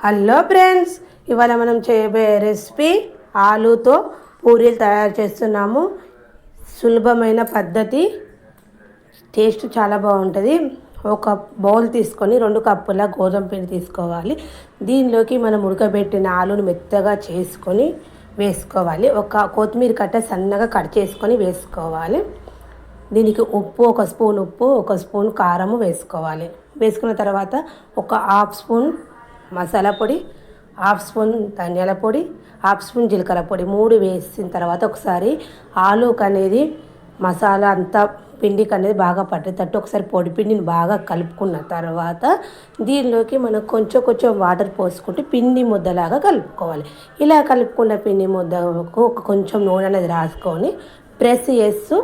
Hello friends, ఇవాళ మనం చేయబోయే రెసిపీ ఆలూతో పూరీలు తయారు చేస్తున్నాము. సులభమైన పద్ధతి, టేస్ట్ చాలా బాగుంటుంది. ఒక బౌల్ తీసుకొని 2 కప్పుల గోధుమ పిండి తీసుకోవాలి. దీనిలోకి మనం ఉడకబెట్టిన ఆలూని మెత్తగా చేసుకొని వేసుకోవాలి. ఒక కొత్తిమీర కట్ట సన్నగా కట్ చేసుకొని వేసుకోవాలి. దీనికి ఉప్పు, 1 స్పూన్ ఉప్పు, 1 స్పూన్ కారము వేసుకోవాలి. వేసుకున్న తర్వాత ఒక హాఫ్ స్పూన్ మసాలా పొడి, హాఫ్ స్పూన్ ధనియాల పొడి, హాఫ్ స్పూన్ జీలకర్ర పొడి 3 వేసిన తర్వాత ఒకసారి ఆలూకి అనేది మసాలా అంతా పిండికి అనేది బాగా పట్టేటట్టు ఒకసారి పొడి పిండిని బాగా కలుపుకున్న తర్వాత దీనిలోకి మనం కొంచెం వాటర్ పోసుకుంటే పిండి ముద్దలాగా కలుపుకోవాలి. ఇలా కలుపుకున్న పిండి ముద్దకు కొంచెం నూనె అనేది రాసుకొని ప్రెస్ చేస్తూ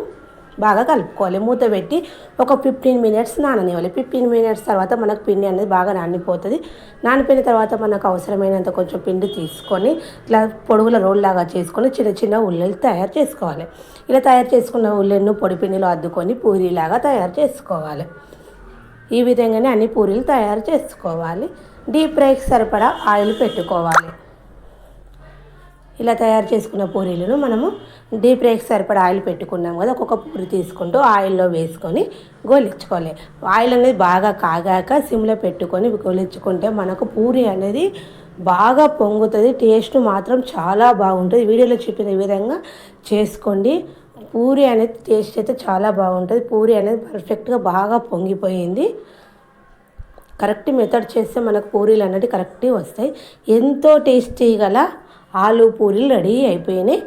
బాగా కలుపుకోవాలి. మూత పెట్టి ఒక 15 మినిట్స్ నాననివ్వాలి. 15 మినిట్స్ తర్వాత మనకు పిండి అనేది బాగా నానిపోతుంది. నానిపోయిన తర్వాత మనకు అవసరమైనంత కొంచెం పిండి తీసుకొని ఇట్లా పొడుగుల రోల్ లాగా చేసుకొని చిన్న ఉల్లెలు తయారు చేసుకోవాలి. ఇలా తయారు చేసుకున్న ఉల్లెను పొడి పిండిలో అద్దుకొని పూరీలాగా తయారు చేసుకోవాలి. ఈ విధంగానే అన్ని పూరీలు తయారు చేసుకోవాలి. డీప్ ఫ్రైకి సరిపడా ఆయిల్ పెట్టుకోవాలి. ఇలా తయారు చేసుకున్న పూరీలను మనము డీప్ ఫ్రైకి సరిపడా ఆయిల్ పెట్టుకున్నాం కదా, ఒక్కొక్క పూరి తీసుకుంటూ ఆయిల్లో వేసుకొని గోలించుకోవాలి. ఆయిల్ అనేది బాగా కాగాక సిమ్లో పెట్టుకొని గోలించుకుంటే మనకు పూరి అనేది బాగా పొంగుతుంది. టేస్ట్ మాత్రం చాలా బాగుంటుంది. వీడియోలో చూపిన విధంగా చేసుకోండి. పూరి అనేది టేస్ట్ అయితే చాలా బాగుంటుంది. పూరి అనేది పర్ఫెక్ట్గా బాగా పొంగిపోయింది. కరెక్ట్ మెథడ్ చేస్తే మనకు పూరీలు అనేది కరెక్ట్గా వస్తాయి. ఎంతో టేస్టీ గల ఆలూ పూరీలు రెడీ అయిపోయినాయి.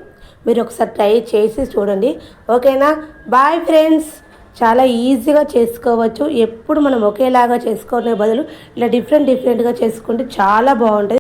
మీరు ఒకసారి ట్రై చేసి చూడండి. ఓకేనా? Bye friends. చాలా ఈజీగా చేసుకోవచ్చు. ఎప్పుడు మనం ఒకేలాగా చేసుకునే బదులు ఇలా డిఫరెంట్గా చేసుకుంటే చాలా బాగుంటుంది.